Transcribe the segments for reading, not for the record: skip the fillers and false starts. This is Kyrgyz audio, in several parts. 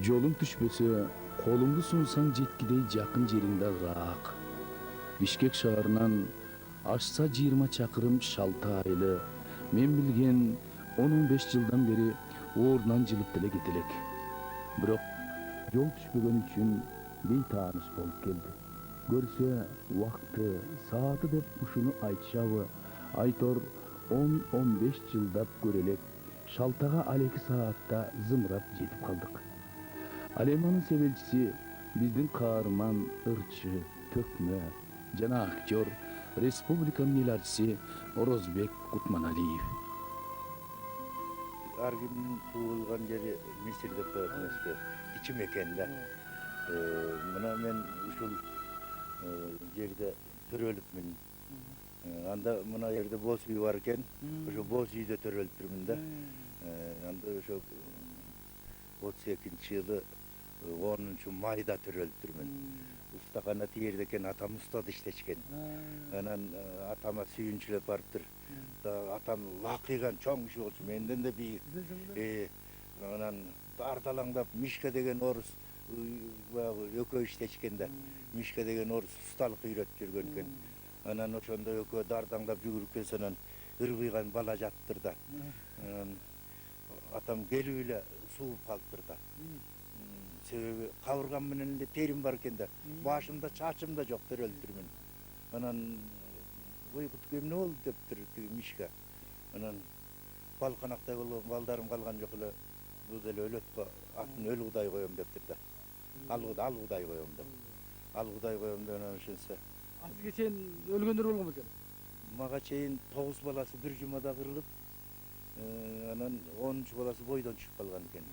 Жолуң түшпөсө, колуңду сунсаң жеткидей жакын жериңде ыраак. Бишкек шаарынан ашса 20 чакырым шалта айлы. Мен билген 10-15 жылдан бери оорунан жылып деле кетелек. Бирок жол түшпөгөн үчүн бейтааныш болуп келди. Көрсө, убакыты, сааты деп ушуну айтышабы, айтор 10-15 жылдап көрелек. Шалтага ал 2 саатта зымырап жетип калдык. Алеманын себелчиси биздин каарман, ырчы, төкмө жана актер, республиканын эл артиси Орозбек Кутманалиев. Ар кимдин туулган жери Мисир деп коет эмеспи, ичи мекенде. Мына мен ушул жерде төрөлүпмүн. Анда мына жерде боз үй бар экен, ошо боз үйдө төрөлүптүрмүн да. Анда ошо 32-жылы 10-майда төрөлүптүрмүн. Устакана тиерде экен, атам устада иштечкен. Анан атама сүйүнчүлөп барыптыр. Атам лакыйган чоң киши болчу, менден да бийик. Анан ардалаңдап Мишка деген орус баягы экөө иштечкен да. Мишка деген орус усталык үйрөтүп жүргөн экен. Анан ошондо экөө дардаңдап жүгүрүп келсе, анан ырбыйган бала жатыптыр да. Атам келип эле сууп калыптыр да. Себеби кабыргам менен эле терим бар экен да. Башымда чачым да жок, төрөлүптүрмүн. Анан ой кутук эмне болду дептир тиги Мишка. Анан балканактай болгон балдарым калган жок эле, бул деле өлөт го, атын өл кудай коем дептир да. Ал кудай коем деп. Ал кудай коем деп анан ошентсе. Сизге чейин өлгөндөр болгон экен? Мага чейин 9 баласы бир жумада кырылып, анан 10-чу баласы бойдон түшүп калган экен.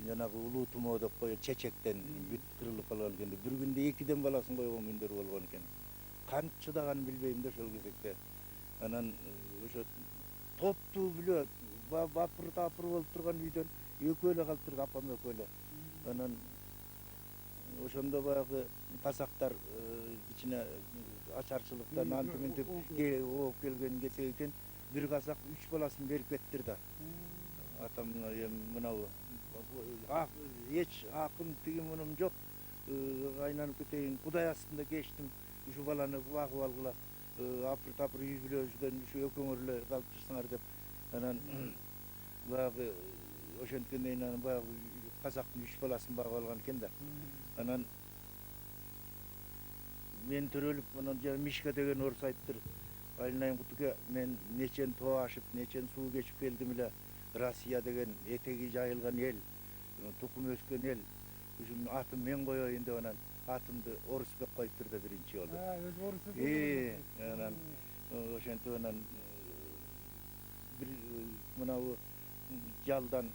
Жанагы улуу тумоо деп коет, чечектен бүт кырылып калган экен. Бир күндө 2ден баласын койгон күндөр болгон экен. Кантип чыдаганын билбейм да ошол кезекте. Анан ошо топтуу бүлө бапыр тапыр болуп турган үйдөн экөө эле калыптыр, апам экөө эле. Анан ошондо баягы казактар кичине ачарчылыктан антиминтип ооп келген кезек экен. Бир казак 3 баласын берип кетиптир да. Атам мынабы эч акым тиги мунум жок. Айланып кетейин, кудай астында кечтим. Ушу баланы багып алгыла. Апыр тапыр үй бүлөбүздөн ушу экөөңөр эле калып турсаңар деп. Анан баягы ошенткенден кийин анан баягы казактын 3 баласын багып алган экен да. Анан мен төрөлүп, анан жана Мишка деген орус айтыптыр. Айылайым кутуке, мен нечен тоо ашып, нечен суу кечип келдим эле. Россия деген этеги жайылган эл, тукум өскөн эл. Ушунун атын мен коеюн деп анан атымды Орусбек коюптур да биринчи жолу. Өзү Орусбек. Анан ошентип анан бир мынабы жалдан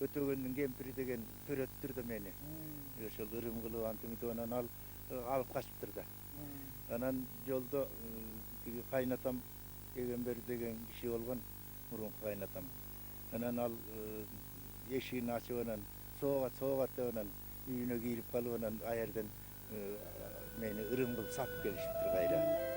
Өтөгөндүн кемпири деген төрөттүр да мени. Ошол ырым кылып антиминтип анан ал алып качыптыр да. Анан жолдо тиги кайнатам Эгембер деген киши болгон, мурунку кайнатам. Анан ал эшигин ачып анан соогат деп анан үйүнө кирип калып анан а жерден мени ырым кылып сатып келишиптир кайра.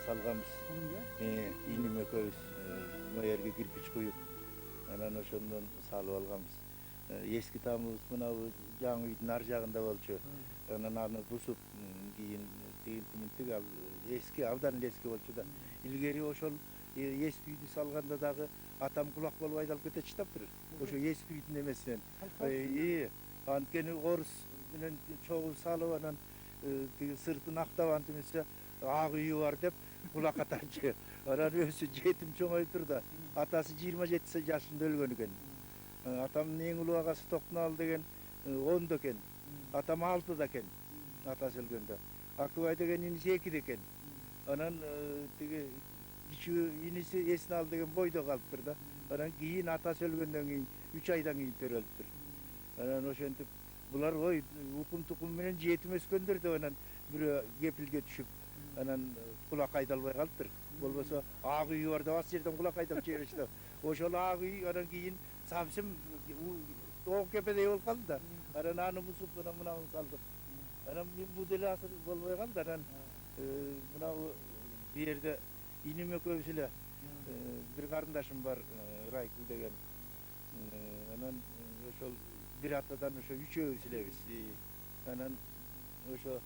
Салганбыз. Иним экөөбүз мына жерге кирпич куюп, анан ошондон салып алганбыз. Эски тамыбыз мынабы жаңы үйдүн ар жагында болчу. Анан аны бусуп, кийин тигинтиминтиг ал эски, абдан эле эски болчу да. Илгери ошол эски үйдү салганда дагы атам кулак болуп айдалып кете чыдаптыр. Ошо эски үйдүн эмесинен. Анткени орус менен чогуу салып анан тиги сыртын актап антимесе ак үйү бар деп кулак атарчы. Анан өзү жетим чоңоюптур да. Атасы 27 жашында өлгөн экен. Атамдын эң улуу агасы Токтунал деген 10да экен. Атам 6да экен. Атасы өлгөндө. Акыбай деген иниси 2де экен. Анан тиги кичүү иниси Эснал деген бойдо калыптыр да. Анан кийин атасы өлгөндөн кийин 3 айдан кийин төрөлүптүр. Анан ошентип bular oy ukum tukum menen жетим өскөндөр деп анан бирөө кепилге түшүп анан кулак айдалбай калыптыр. Болбосо ак үйү бар деп ал жерден кулак айдап жиберишти. Ошол ак үй анан кийин сабсым оң кепедей болуп калды да. Анан аны бузуп анан мынаны салдык. Анан бул деле асыр болбой калды. Анан мына бу жерде иним экөөбүз эле бир карындашым бар, Райкул деген. Анан ошол бир атадан ошо үчөөбүз элебиз. Анан ошо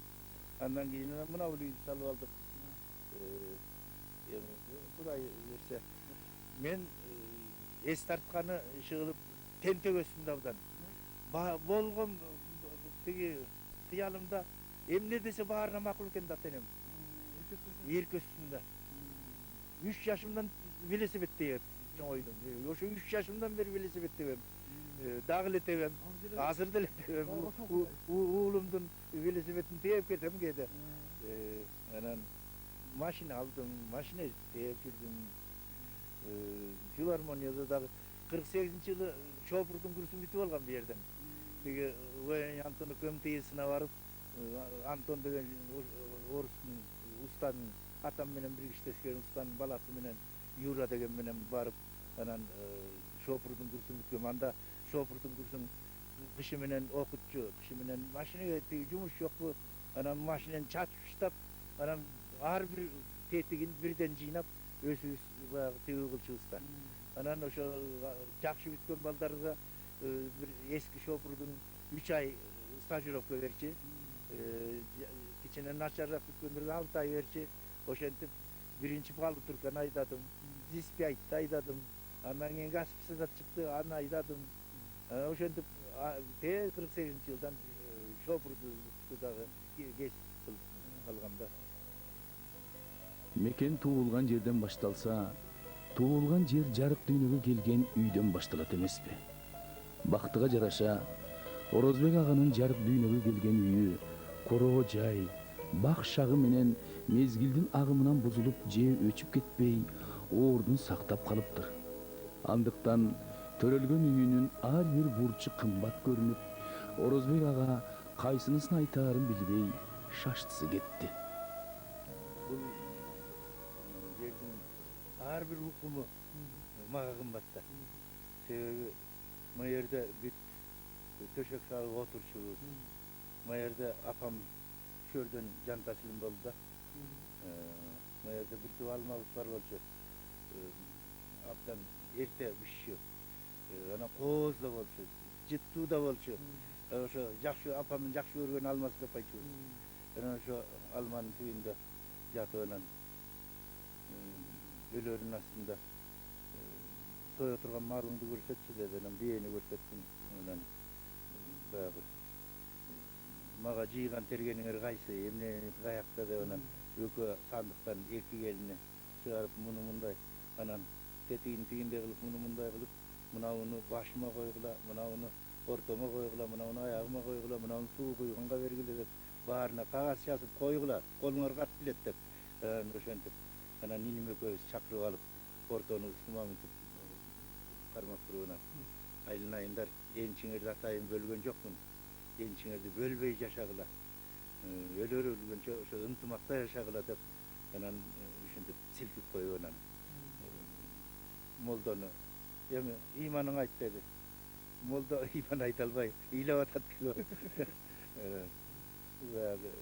андан кийин мына бул үйдү салып алдык. Эми Кудай берсе мен эс тартканы иши кылып тентегөстүм да абдан. Болгон тиги кыялымда эмне десе баарына макул экен да тенем. Эркөстүмдө. 3 жашымдан велосипед тебем чоңойдум. Ошо 3 жашымдан бери велосипед тебем. Дагы эле тебем. Азыр деле тебем. Уулумдун велосипедин тееп кетем кээде. Анан машина алдым, машина тееп жүрдүм. Филармонияда дагы 48-жылы шофурдун курсун бүтүп алган бу жерден. Тиги Антон КМТСине барып, Антон деген орустун устанын атам менен бир иштешкен устанын баласы менен Юра деген менен барып, анан шофурдун курсун бүткөм. Анда шофурдун курсун кышы менен окутчу, кышы менен машинеге тиги жумуш жокпу. Анан машинени чачып штап, анан ар бир тетигин бирден жыйнап өзүбүз баягы тыгуу кылчубузда. Анан ошо жакшы бүткөн балдарга бир эски шофурдун 3 ай стажировка берчи. Кичине начарраак бүткөндөргө 6 ай берчи. Ошентип биринчи балды турканы айдадым, диспиайтты айдадым, андан кийин газ писадат чыкты, аны айдадым. Ошентип 48-жылдан шофурду дагы кесип кылып алганда. Мекен туулган жерден башталса, туулган жер жарык дүйнөгө келген үйдөн башталат эмеспи? Бактыга жараша, Орозбек аганын жарык дүйнөгө келген үйү короо жай, бак шагы менен мезгилдин агымынан бузулуп же өчүп кетпей, ордун сактап калыптыр. Андыктан төрөлгөн үйүнүн ар бир бурчу кымбат көрүнүп, Орозбек ага кайсынысын айтаарын билбей шаштысы кетти. Бул жердин ар бир укуму мага кымбатта. Себеби мына жерде бүт төшөк салып отурчубуз. Мына жерде апам шөрдөн жан тасылым болду да. Мына жерде бир туп алмабыз бар болчу. Абдан эрте бишчү. Анан кооз да болчу, жыттуу да болчу. Ошо жакшы апамдын жакшы көргөн алмасы деп айтчубуз. Анан ошо алманын түбүндө жатып анан өлөрүнүн астында тое турган малыңды көрсөтчү деди. Анан бийени көрсөттүм. Анан баягы мага жыйган тергениңер кайсы, эмне каякта деп анан экөө сандыктан 2 келини чыгарып муну мындай, анан тетигин тигиндей кылып муну мындай кылып, мынауну башыма койгула, мынауну ортомо койгула, мынауну аягыма койгула, мынауну суу куйганга бергиле деп баарына кагаз жазып койгула, колуңар катып билет деп. Ошентип анан иним экөөбүз чакырып алып, ортону сумамытып кармап туруп анан айланайындар, энчиңерди атайын бөлгөн жокмун. Энчиңерди бөлбөй жашагыла. Өлөр өлгөнчө ошо ынтымакта жашагыла деп анан ушинтип силкип коюп анан молдону эми ыйманың айт деди. Молдо ыйман айта албай ыйлап атат келип. Баягы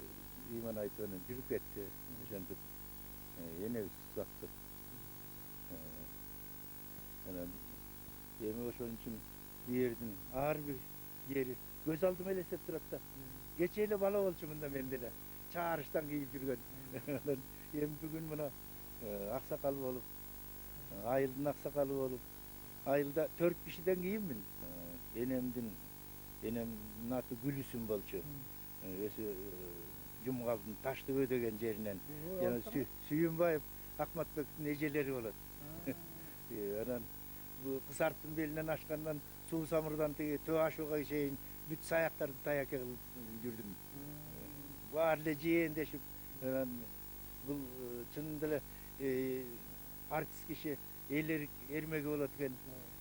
ыйман айтып анан жүрүп кетти. Ошентип энебиз узатты. Анан эми ошон үчүн бу жердин ар бир жери көз алдыма элестеп турат да. Кече эле бала болчумун да мен деле. Чаарыштан кийип жүргөн. Анан эми бүгүн мына аксакал болуп, айылдын аксакалы болуп, айылда 4 кишиден кийинмин. Энемдин аты Гүлүсүм болчу. Өзү Жумгалдын Таштөбө деген жеринен. Жана Сүйүнбаев Акматбектин эжелери болот. Анан бу Кысарттын белинен ашкандан Суу Самырдан тиги Төө Ашууга чейин бүт саяктарды таяке кылып жүрдүм. Баары эле жээндешип, анан бул чынында эле артист киши эл эрмеги болот экен,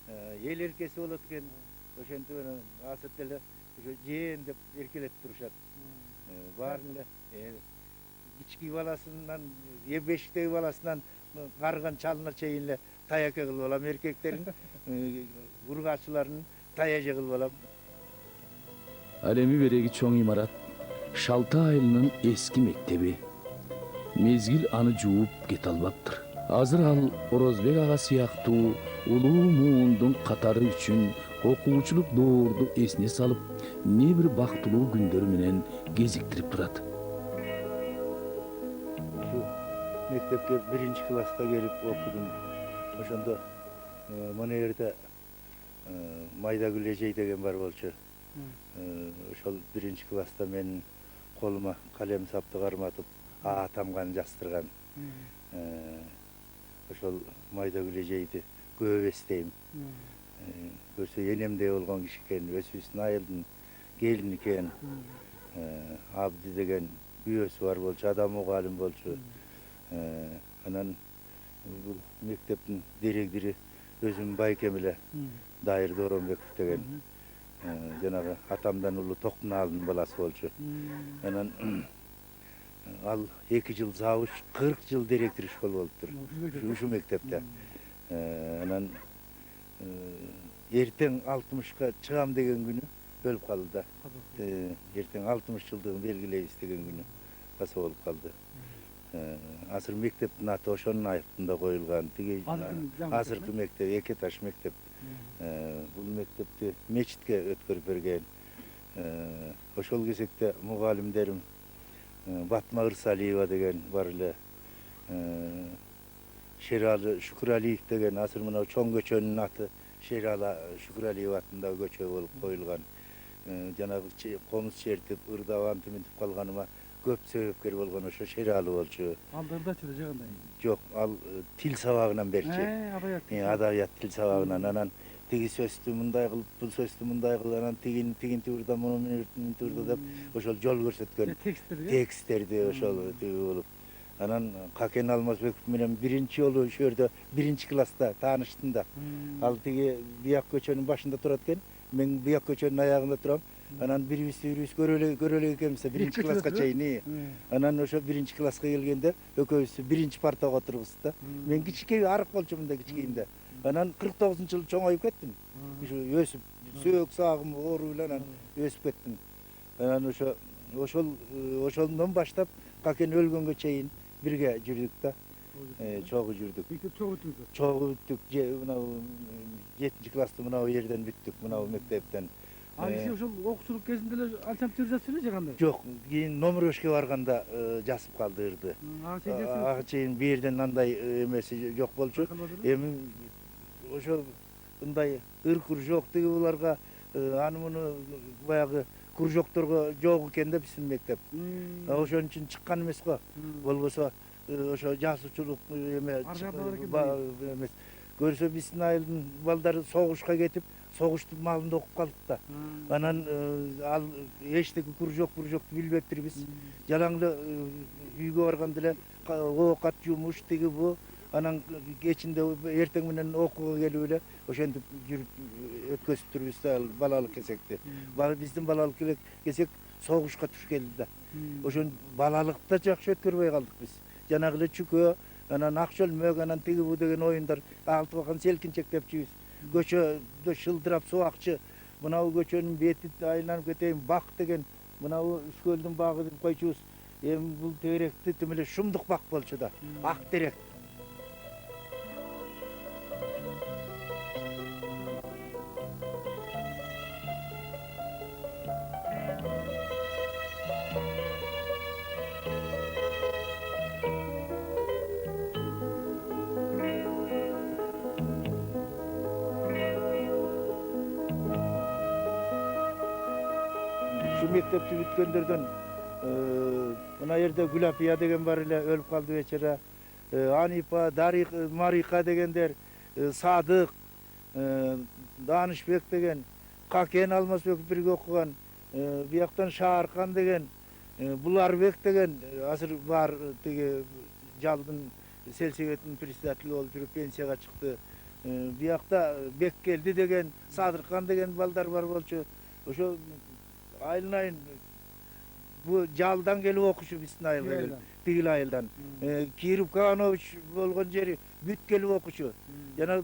эл эркеси болот экен. Ошентип анан азыр деле ошо жээн деп эркелеп турушат. Баарын эле кички баласынан бешиктеги баласынан карыган чалына чейин эле таяке кылып алам эркектерин, ургачыларын таяже кылып алам. Ал эми береги чоң имарат Шалта айылынын эски мектеби. Мезгил аны жууп кете албаптыр. Азыр ал Орозбек ага сыяктуу улуу муундун катары үчүн окуучулук доорду эсине салып, не бир бактылуу күндөрү менен кезиктирип турат. Şu mektepke 1-класска келип окудум. Ошондо мына жерде Майдагүл эжей деген бар болчу. Ошол 1-класста менин колума калем сапты карматып, атамган жастырган. Ошол Майдагүл эжейди көп эстейм. Көрсө энемдей болгон киши экен, өсүбүздүн айылдын келини экен. Абди деген күйөөсү бар болчу, адам мугалим болчу. Анан бул мектептин директори өзүм байкем эле Дайыр Доронбеков деген жанагы атамдан улуу Токтуналдын баласы болчу. Анан ал 2 жыл завуч, 40 жыл директор школ болуптур. Ушу мектепте. Анан эртең 60ка чыгам деген күнү өлүп калды да. Эртең 60 жылдыгын белгилейбиз деген күнү каса болуп калды. Азыр мектептин аты ошонун айтында коюлган. Тиги азыркы мектеп, эки этаж мектеп. Бул мектепти мечитке өткөрүп берген. Ошол кезекте мугалимдерим Батма Ырсалиева деген бар эле. Шералы Шүкүралиев деген азыр мына чоң көчөнүн аты Шерала Шүкүралиев атындагы көчө болуп коюлган. Жанагы комуз чертип, ырдап антиминтип калганыма көп себепкер болгон ошо Шералы болчу. Ал ырдачы эле жагандай. Жок, ал тил сабагынан берчи. Адабият тил сабагынан. Анан тиги сөздү мындай кылып, бул сөздү мындай кылып, анан тигинти урда, муну урда деп ошол жол көрсөткөн. Тексттерди ошол тиги болуп. Анан Какен Алмазбеков менен биринчи жолу ошол жерде 1-класста тааныштым да. Ал тиги бияк көчөнүн башында турат экен. Мен бияк көчөнүн аягында турам. Анан бирибиз көрө элек экенбиз 1-класска чейин. Анан ошо 1-класска келгенде экөөбүз 1-партага отурбуз да. Мен кичике арык болчумун да кичикейимде. Анан 49-жылы чоңоюп кеттим. Ушу өсүп, сөөк сагым оору менен өсүп кеттим. Анан ошондон баштап Какен өлгөнгө чейин бирге жүрдүк да. Чогуу жүрдүк. Мектеп чогуу бүттүк. Чогуу бүттүк. Мынау 7-классты мынау жерден бүттүк, мынау мектептен. Ал киши ошол окуучулук кезинде эле анчам тил жазчу эле же кандай? Жок, кийин номер 5ке барганда жазып калды ырды. Ага чейин бир жерден андай эмеси жок болчу. Эми ошо мындай ыр кружок тиги буларга аны муну баягы кружокторго жок экен да биздин мектеп. Ошон үчүн чыккан эмес го. Болбосо ошо жазуучулук эме эмес. Көрсө биздин айылдын балдары согушка кетип, согуштун малында окуп калдык да. Анан ал эчтеги кружокту билбептирбиз. Жалаң эле үйгө барганда эле оокат жумуш тиги бу. Анан кечинде эртең менен окууга келип эле ошентип жүрүп өткөзүптүрбүз да балалык кезекти. Биздин балалык кезек согушка туш келди да. Ошон балалыкта жакшы өткөрбөй калдык биз. Жанагы эле чүкө, анан ак чөлмөк, анан тиги бу деген оюндар, алты бакан селкинчек деп жийбиз. Көчөдө шылдырап субакчы, мынау көчөнүн бети айланып кетейин, бак деген, мынау Үскөлдүн багы деп койчубуз. Эми бул теректи тим эле шумдук бак болчу да. Ак терек. Мектепти бүткөндөрдөн мына жерде Гүлапия деген бар эле, өлүп калды бечара. Анипа, Дарик, Марика дегендер, Садык, Данышбек деген, Какен Алмазбеков бирге окуган, бияктан Шааркан деген, Буларбек деген азыр бар тиги жалдын сельсоветтин председатели болуп жүрүп пенсияга чыкты. Биякта Беккелди деген, Садыркан деген балдар бар болчу. Ошо ayılnayın bu jaldan gelip okuşu bizden ayılga gelip. Yaylan. Tigil ayıldan. Kirip Kavanoviç bolgon jeri büt gelip okuşu. Jana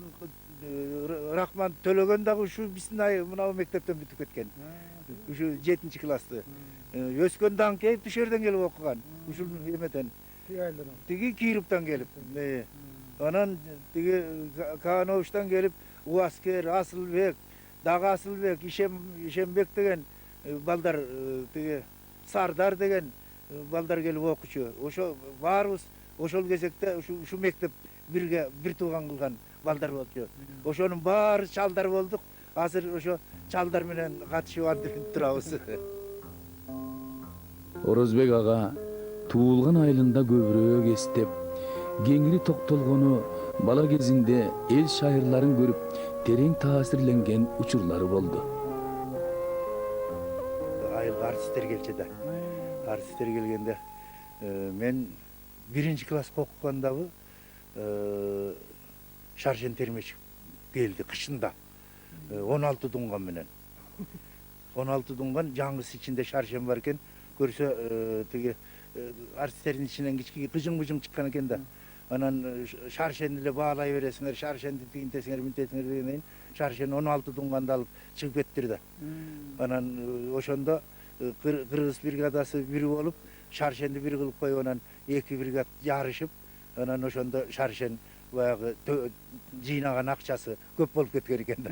Rahman Tölögen dagı şu bizden ay mınav mektepten bütüp ketken. Şu 7-nji klasty. Ösköndan kelip düşerden gelip okugan. Uşul emeten. Yaylan. Tigi Kirip'ten gelip. Anan tigi Kavanoviç'tan gelip Uasker, Asılbek, Dağı Asılbek, İşembek degen baldar tigi Sardar degen baldar gelip okuşu. Oşo barыбыз oşol кезекте şu mektep bir tuğan kılgan baldar bolчу. Oşonun baары çaldar bolduk. Azыр oşo çaldar menen katışıp antip turabыз. Орозбек ага туулган айылында көбүрөөк эстеп, кеңири токтолгону бала кезинде эл шайырларын көрүп, терең таасирленген учурлары болду. Айылга артисттер келчү да. Артисттер келгенде мен 1-nji класска окугандагы Шаршен Термешев келди кышында. 16 дунган менен. 16 дунган жаңгыс ичинде Шаршен бар экен. Көрсө тиги артисттердин ичинен кички кыжың-мыжың чыккан экен да. Анан Шаршенди эле баалай бересиңер, Шаршенди тигинтесиңер, мынтесиңер дегенден Шаршен 16 дуңганды алып чыгып кеттир да. Анан ошондо кыргыз бригадасы бири болуп, Шаршенди бир кылып коюп, анан эки бригада жарышып, анан ошондо Шаршен баягы жыйнаган акчасы көп болуп кеткен экен да.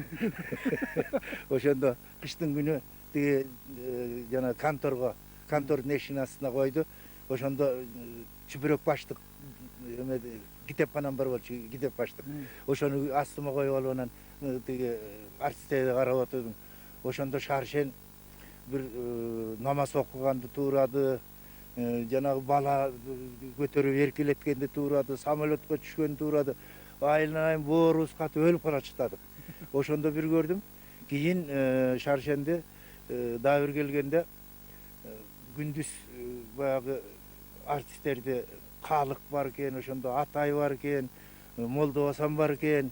Ошондо кыштын күнү тиги жана контордун эшигин астына койду. Ошондо чүбүрөк баштык китепканам бар болчу, китеп баштык. Ошону астыма коюп алып анан тиги артисттерди карап отурдум. Ошондо Шаршен бир намаз окуганды туурады, жанагы бала көтөрүп эркелеткенди туурады, самолетко түшкөндү туурады. Айылнайын боорубуз катып өлүп кала чыктадык. Ошондо бир көрдүм. Кийин Шаршенди дагы бир келгенде күндүз баягы артисттерди Калык бар экен, ошондо Атай бар экен, Молдобасан бар экен.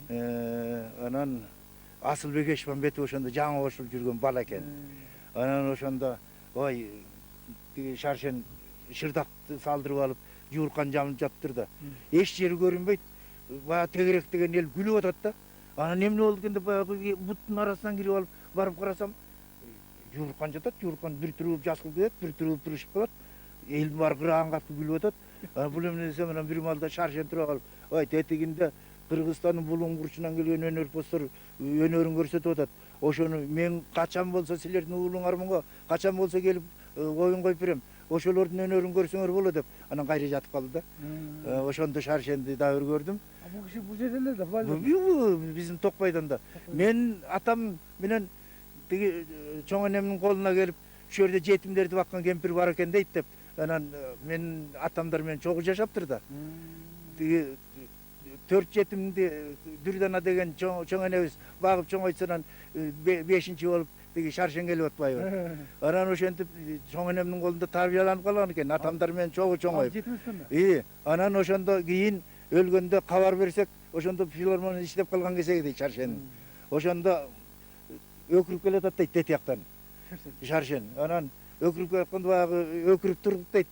Анан Асылбек Эшмамбетов ошондо жаңы кошулуп жүргөн бала экен. Анан ошондо ой Шаршен шырдакты салдырып алып, жууркан жамылып жатыптыр да. Эч жери көрүнбөйт. Баягы тегерек деген эл күлүп атат да. Анан эмне болду экен деп баягы буттун арасынан кирип алып барып карасам, жууркан жатат, жууркан бир түрүлүп жасылып кетет, бир түрүлүп турушуп калат. Элдин баары кыраган катып күлүп атат. Бул эмне десем, анан бир маалда Шаршен туруп алып, ой тетигинде Кыргызстандын булуң бурчунан келген өнөрпоздор өнөрүн көрсөтүп атат. Ошону мен качан болсо силердин уулуңармын го, качан болсо келип оюн коюп берем. Ошолордун өнөрүн көрсөңөр болот деп анан кайра жатып калды да. Ошондо Шаршенди дагы бир көрдүм. Бул киши бул жерде эле да, биздин Токпайдан да. Мен атам менен тиги чоң энемдин колуна келип, ошол жерде жетимдерди баккан кемпир бар экен дейт деп. Анан мен атамдар менен чогуу жашаптыр да. Тиги 4 жетимди Дүрдана деген чоң энебиз багып чоңойтсунан 5-нчи болуп тиги Шаршен келип атпайбы. Анан ошентип чоң энемдин колунда тарбияланып калган экен, атамдар менен чогуу чоңоюп. Анан ошондо кийин өлгөндө кабар берсек, ошондо филармония иштеп калган кезеги дейт Шаршен. Ошондо өкүрүп келатат дейт тетияктан. Шаршен. Анан өкүрүп келатканда баягы өкүрүп туруп дейт,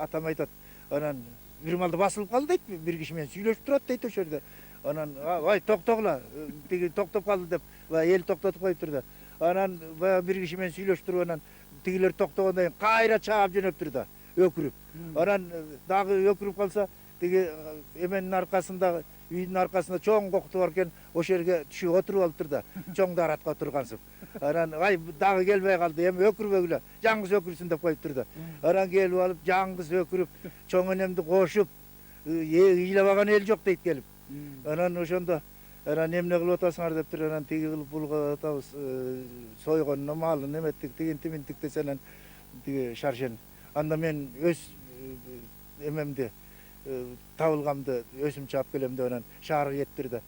атам айтат. Анан бир маалда басылып калды дейт, бир киши менен сүйлөшүп турат дейт ошол жерде. Анан ай токтогула, тиги токтоп калды деп, эл токтотуп коюптур да. Анан баягы бир киши менен сүйлөшүп туруп анан тигилер токтогондон кийин кайра чаап жөнөптүр да, өкүрүп. Анан дагы өкүрүп калса, тиги эменин аркасында, үйдүн аркасында чоң кокту бар экен, ошол жерге түшүп отуруп алыптыр да, чоң даратка отургансып. Анан ай дагы келбей калды, эми өкүрбөгүлө, жаңгыз өкүрсүн деп коюптур да. Анан келип алып жаңгыз өкүрүп, чоң энемди кошуп, ыйлабаган эл жок дейт келип. Анан ошондо анан эмне кылып атасыңар дептир, анан тиги кылып бул кылып атабыз, сойгонуна маалын эметтик, тигинти минтик десе, анан тиги Шаршен. Анда мен өз эмемди табылгамды өзүм чаап келем деп анан шаарга кеттир да.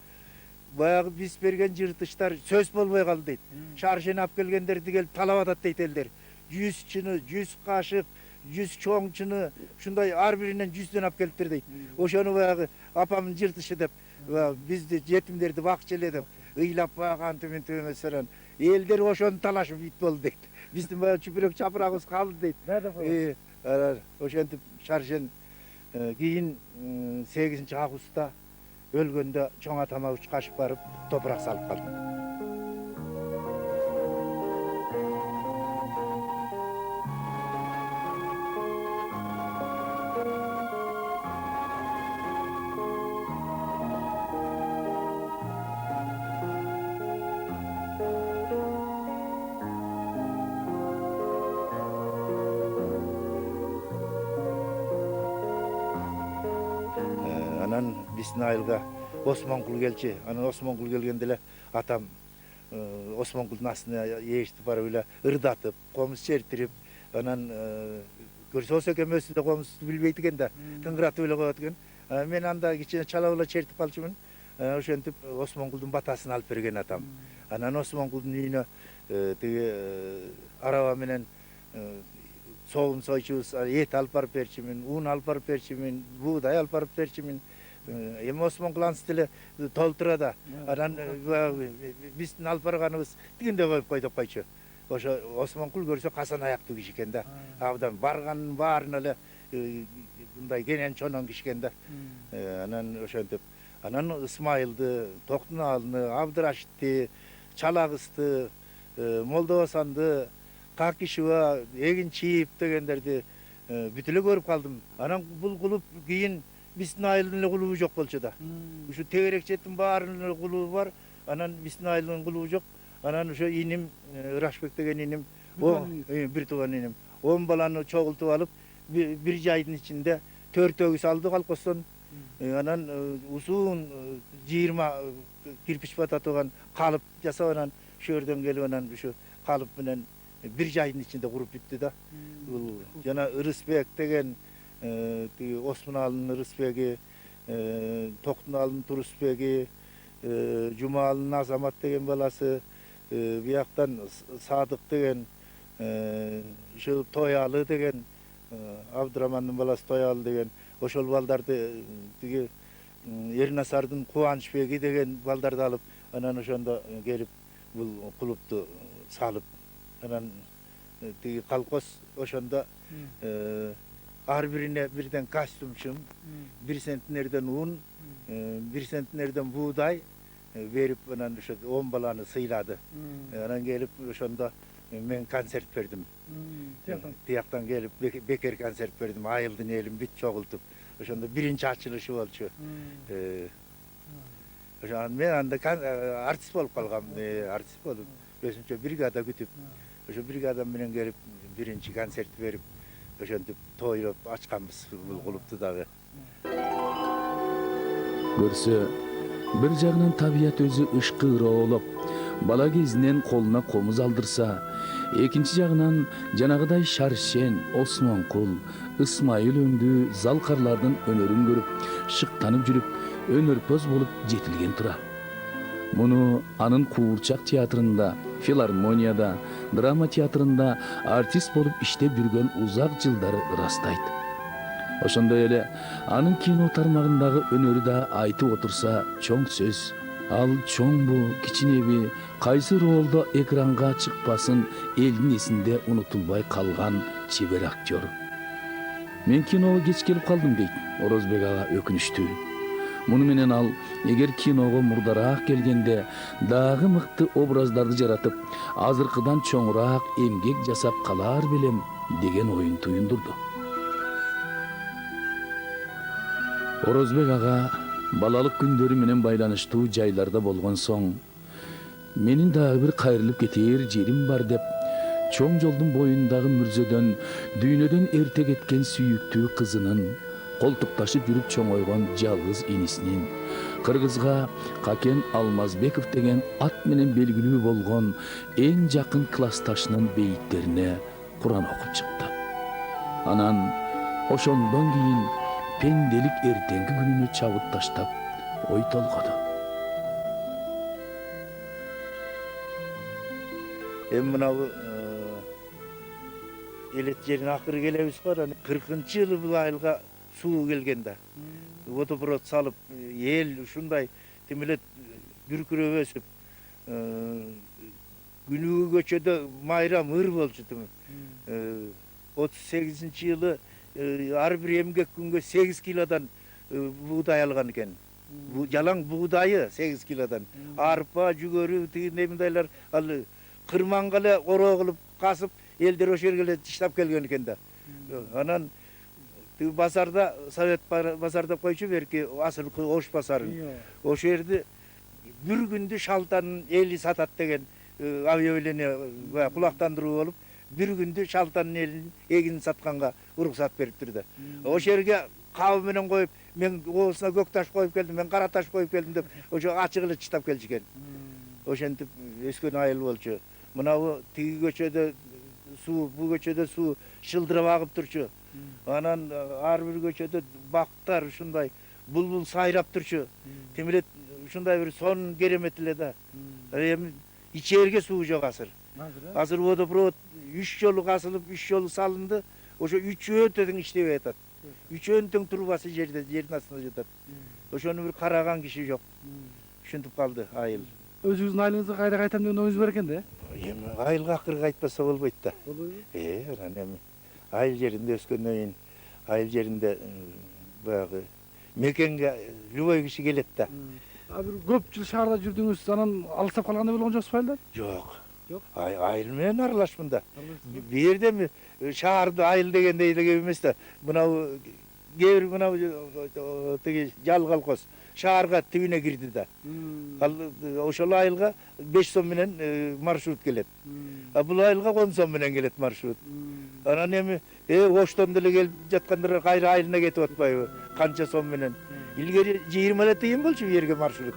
Баягы биз берген жыртыштар сөз болбой калды дейт. Шаршен алып келгендерди келип талап атат дейт элдер. 100 чыны, 100 кашык, 100 чоң чыны, ушундай ар биринен 100дөн алып келиптир дейт. Ошону баягы апамдын жыртышы деп, бизди жетимдерди бакчы эле деп ыйлап баягы антип эмес анан элдер ошону талашып бүт болду дейт. Биздин баягы чүпүрөк чапырагыбыз калды дейт. Nerede falan? Ошентип шаршен кийин 8-августта өлгөндө чоң атама кашып барып топурак салып калдым. Анан биздин айылга Осмонкул келчи. Анан Осмонкул келгенде эле атам Осмонкулдун астына ээрчитип барып эле ырдатып, комуз чертирип, анан көрсө болсо экөөбүз да комузду билбейт экен да, тыңгыратып эле коет экен. Мен анда кичине чалабыла чертип калчумун. Ошентип Осмонкулдун батасын алып берген атам. Анан Осмонкулдун үйүнө тиги араба менен соғым сойчубуз, эт алып барып берчимин, un алып барып берчимин, буудай алып барып берчимин. Эми Осмонкул ансы деле толтура да. Анан биздин алып барганыбыз тигинде коюп кой деп койчу. Ошо Осмонкул көрсө касан аяктуу киши экен да. Абдан барганын баарын эле мындай кенен чонон киши экен да. Анан ошентип, анан Ысмайылды, Токтуналыны, Абдырашитти, Чалагызды, Молдобосанды, Какишева, Эгинчиев дегендерди бүт эле көрүп калдым. Анан бул кулуп кийин биздин айылдын эле кулубу жок болчу да. Ушу тегерекчеттин баарынын эле кулубу бар. Анан биздин айылдын кулубу жок. Анан ошо иним Рашбек деген иним, бир тууган иним, 10 баланы чогултуп алып, бир жайдын ичинде 4 өгүз алды колхоздон. Анан узун 20 кирпич бата турган калып жасап, анан ошол жерден келип анан ушу калып менен бир жайдын ичинде куруп бүттү да. Бул жана Ырысбек деген тиги Осмоналдын Ырысбеги, Токтуналдын Турусбеги, Жумалдын Азамат деген баласы, бияктан Садык деген, ошо Тоялы деген, Абдырамандын баласы Тоялы деген, ошол балдарды тиги Эрнасардын Кубанычбеги деген балдарды алып, анан ошондо келип бул клубду салып, анан тиги колхоз ошондо ар бирине бирден костюмчум, 1 центнерден un, 1 центнерден буудай берип, анан ошо 10 баланы сыйлады. Анан келип ошондо мен концерт бердим. Тияктан келип бекер концерт бердим. Айылдын элин бүт чогултуп. Ошондо биринчи ачылышы болчу. Ошо мен анда артист болуп калгам, артист болуп, өзүнчө бригада күтүп, ошо бригада менен келип биринчи концерт берип, ошентип тойлоп ачканбыз бул клубду дагы. Көрсө, бир жагынан табият өзү ышкыроолоп, бала кезинен колуна комуз алдырса, экинчи жагынан жанагыдай Шаршен, Осмонкул, Ысмайыл өңдүү залкарлардын өнөрүн көрүп, шыктанып жүрүп, өнөрпөз болуп жетилген тура. Муну анын Куурчак театрында, филармонияда, драма театрында артист болуп иштеп жүргөн узак жылдары ырастайт. Ошондой эле анын кино тармагындагы өнөрү да айтып отурса чоң сөз. Ал чоңбу, кичинеби, кайсы ролдо экранга чыкпасын элдин эсинде унутулбай калган чебер актер. Мен киного кеч келип калдым дейт Орозбек ага өкүнүштүү. Муну менен ал эгер киного мурдараак келгенде дагы мыкты образдарды жаратып, азыркыдан чоңураак эмгек жасап калар белем деген оюн туюндурду. Орозбек ага балалык күндөрү менен байланыштуу жайларда болгон соң, менин дагы бир кайрылып кетер жерим бар деп, чоң жолдун боюндагы мүрзөдөн дүйнөдөн эрте кеткен сүйүктүү кызынын, колтукташып жүрүп чоңойгон жалгыз инисинин, кыргызга Какен Алмазбеков деген ат менен белгилүү болгон эң жакын классташынын бейиттерине Куран окуп чыкты. Анан ошондон кийин пенделик эртеңки күнүнө чабыт таштап ой толгоду. Эми мынабу элет жерин акыры келебиз го, 40-жылы бул айылга суу келген да. Водопровод салып, эл ушундай тим эле дүркүрөп өсүп, günügü göçöde mayram ır bolçu tumi. 38 yılı har bir emgek günge 8 kilodan buğday algan eken. Bu yalan buğdayı 8 kilodan. Arpa, jügörü, nemindaylar al kırmangala oro kılıp kasıp elder o şergele işlap kelgen eken da. Anan bazarda Sovet bazarda koyçu berki asıl oş basarın. O şerde bir günde şaltanın eli satat degen aviolene ve kulaktandırуу olup bir günde şaltanın elin egin satkanga ruhsat berip turdu. O şerge kavı menen koyup men oğusuna gök taş koyup geldim, men kara taş koyup geldim dep oşo açık ele çıtap kelçiken. Oşentip öskön ayıl bolçu. Mına bu tigi göçöde su, bu göçöde su şıldırıp agıp turçu. Anan har bir göçöde baktar şunday bulbul sayrap turçu. Temilet şunday bir son geremetile de. İçerge suğu yok asır. Asır vodoprovod 3 yolu kasılıp 3 yolu salındı. Oşo 3 ötedin işlebe etat. 3 öntün turbası yerin aslında jatat. Oşonu bir karagan kişi yok. Şuntip kaldı ayıl. Özünüzün aylığınızı kayda kaytam degen oyunuz var eкен de. Ayılga akır kaytpasa bolboyt da. Bolboybu. Anan emi ayıl yerinde öskөндөн kийин ayıl yerinde bagı mekenge любой kişi gelet da. Bir köp yıl şaharda jürdüңүz, anан алыстап калгандай болгон жоксуз байлар? Yok. Yok. Ayıl menен aralашmında. Bir yerde mi şaharda ayıl degende de emес da. Buna gevir buna tigi jal kalkos şaharga tübüne girdi da. Oşol ayılga 5 som menen marşrut gelet. Bul ayılga 10 som menen gelet marşrut. Anan emi oşton деле келип жаткандар кайра айылына кетип атпайбы? Канча сом менен. İlgeri 20 lira tıyım bolçu bir yerge marşrut.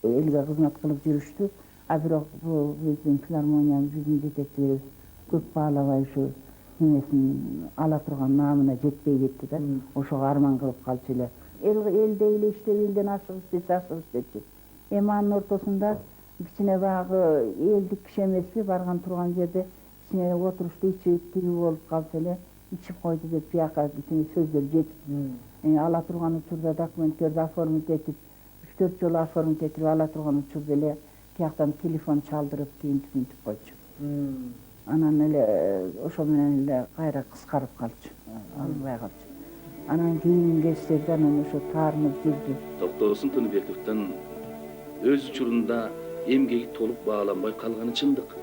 Elge hizmet kılıp yürüştü. Bирок bu bizim filarmoniyamız, bizim жетекçilerimiz köp bağlavay şu nimesini ala turgan namına jetpey ketti da. Oşo arman kılıp kalçı ele. Elde ile işte elden aşık istedi. Emanın ortasında içine bağı eldik kişi emespi bargan turgan yerde içine oturuştu içip gibi olup kalçı ele. İçip koydu dep piyaka bütün sözler jetip. Ala turgan uçurda dokumentlerdi aformit etip 3-4 yol aformit etip ala turgan uçurda ele kıyaktan telefon çaldırıp kiyintip koydu. Anan ele oşo menen ele gayra kıskarıp kalçı. Alınbay kalçı. Anan keyin geçtirdi anan oşo tarınıp jirdi. Doktorsun Tınıbekov'tan öz uçurunda emgegi tolup bağlanbay kalgany çındık.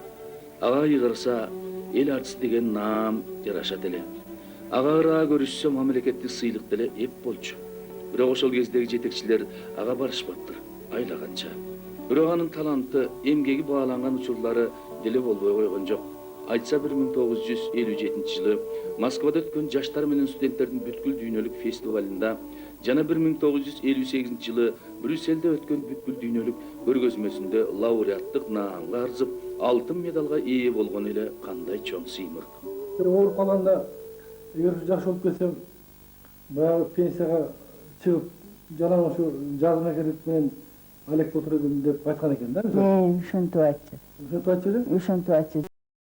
Ağa yığırsa el artısı degen naam yaraşat ele. Ağara görüşsem mamleketli sıylık dele ep bolçu. Biroq oşol kezdegi jetekçiler ağa barışmattır, aylagança. Biroq anın talantı emgegi bağlangan uçurlары dele bolboy koygon jok. Aytsa 1957 yılı Moskvada ötkөн Jaştar menen studentlerдин бүткүл дүйнөлүк фестивалында жана 1958 yılı Brüsselде өткөн бүткүл дүйнөлүк көргөзмөсүндө лауреаттык наамга арзып, алтын медалга ээ болгон эле кандай чоң сыймык. bir ооруп калганда эгер жакшы болуп кетсем баягы пенсияга чыгып жалаң ошо жазма кредит менен алек отуруп деп айткан экен да. Ошентип айтчу. Ошентип айтчу эле. Ошентип айтчу.